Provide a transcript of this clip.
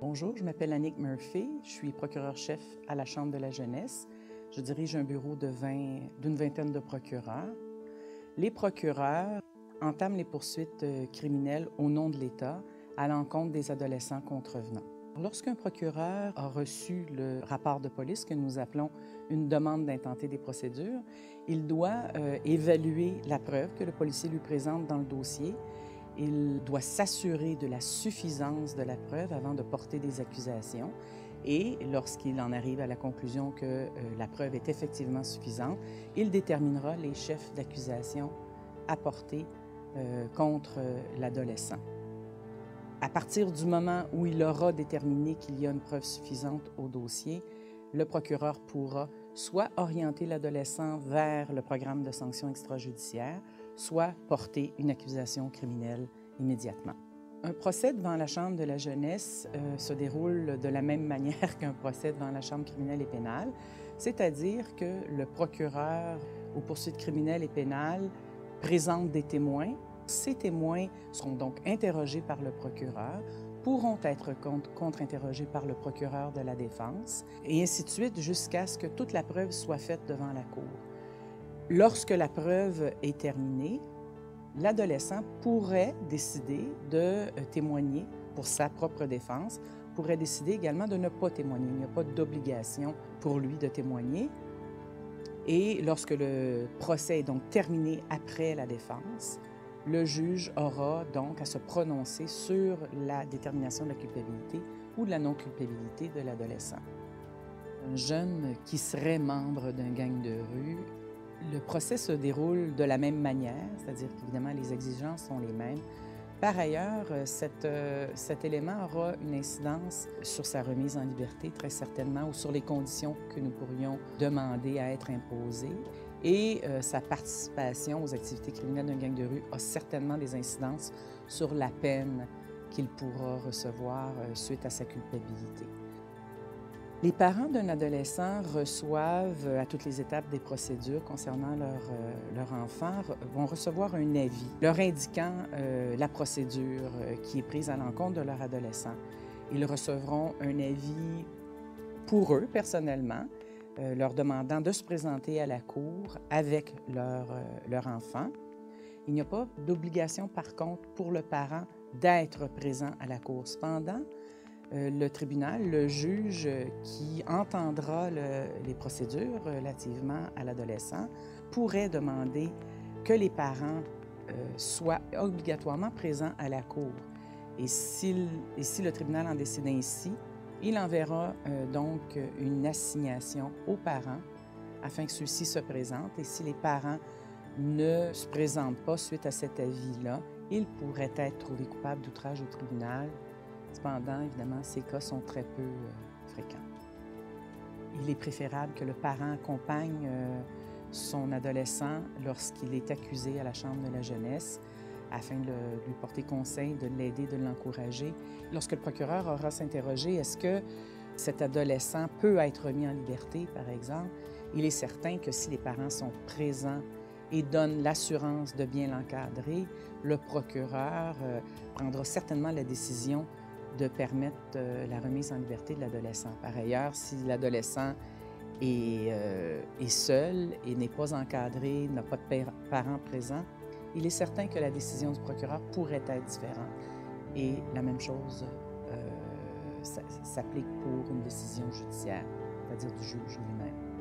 Bonjour, je m'appelle Annick Murphy, je suis procureure-chef à la Chambre de la jeunesse. Je dirige un bureau d'une vingtaine de procureurs. Les procureurs entament les poursuites criminelles au nom de l'État à l'encontre des adolescents contrevenants. Lorsqu'un procureur a reçu le rapport de police que nous appelons une demande d'intenter des procédures, il doit évaluer la preuve que le policier lui présente dans le dossier. Il doit s'assurer de la suffisance de la preuve avant de porter des accusations. Et lorsqu'il en arrive à la conclusion que la preuve est effectivement suffisante, il déterminera les chefs d'accusation à porter contre l'adolescent. À partir du moment où il aura déterminé qu'il y a une preuve suffisante au dossier, le procureur pourra soit orienter l'adolescent vers le programme de sanctions extrajudiciaires, soit porter une accusation criminelle immédiatement. Un procès devant la Chambre de la jeunesse se déroule de la même manière qu'un procès devant la Chambre criminelle et pénale, c'est-à-dire que le procureur aux poursuites criminelles et pénales présente des témoins. Ces témoins seront donc interrogés par le procureur, pourront être contre-interrogés par le procureur de la défense, et ainsi de suite jusqu'à ce que toute la preuve soit faite devant la cour. Lorsque la preuve est terminée, l'adolescent pourrait décider de témoigner pour sa propre défense, pourrait décider également de ne pas témoigner. Il n'y a pas d'obligation pour lui de témoigner. Et lorsque le procès est donc terminé après la défense, le juge aura donc à se prononcer sur la détermination de la culpabilité ou de la non-culpabilité de l'adolescent. Un jeune qui serait membre d'un gang de rue, le procès se déroule de la même manière, c'est-à-dire qu'évidemment les exigences sont les mêmes. Par ailleurs, cet élément aura une incidence sur sa remise en liberté, très certainement, ou sur les conditions que nous pourrions demander à être imposées. Et sa participation aux activités criminelles d'un gang de rue a certainement des incidences sur la peine qu'il pourra recevoir suite à sa culpabilité. Les parents d'un adolescent reçoivent à toutes les étapes des procédures concernant leur enfant, vont recevoir un avis leur indiquant la procédure qui est prise à l'encontre de leur adolescent. Ils recevront un avis pour eux personnellement, leur demandant de se présenter à la cour avec leur enfant. Il n'y a pas d'obligation, par contre, pour le parent d'être présent à la cour. Cependant, le tribunal, le juge qui entendra les procédures relativement à l'adolescent pourrait demander que les parents soient obligatoirement présents à la cour. Et si le tribunal en décide ainsi, il enverra donc une assignation aux parents afin que ceux-ci se présentent. Et si les parents ne se présentent pas suite à cet avis-là, ils pourraient être trouvés coupables d'outrage au tribunal. Cependant, évidemment, ces cas sont très peu fréquents. Il est préférable que le parent accompagne son adolescent lorsqu'il est accusé à la Chambre de la jeunesse afin de lui porter conseil, de l'aider, de l'encourager. Lorsque le procureur aura s'interroger, est-ce que cet adolescent peut être mis en liberté, par exemple, il est certain que si les parents sont présents et donnent l'assurance de bien l'encadrer, le procureur prendra certainement la décision de permettre la remise en liberté de l'adolescent. Par ailleurs, si l'adolescent est seul et n'est pas encadré, n'a pas de parents présents, il est certain que la décision du procureur pourrait être différente. Et la même chose s'applique pour une décision judiciaire, c'est-à-dire du juge lui-même.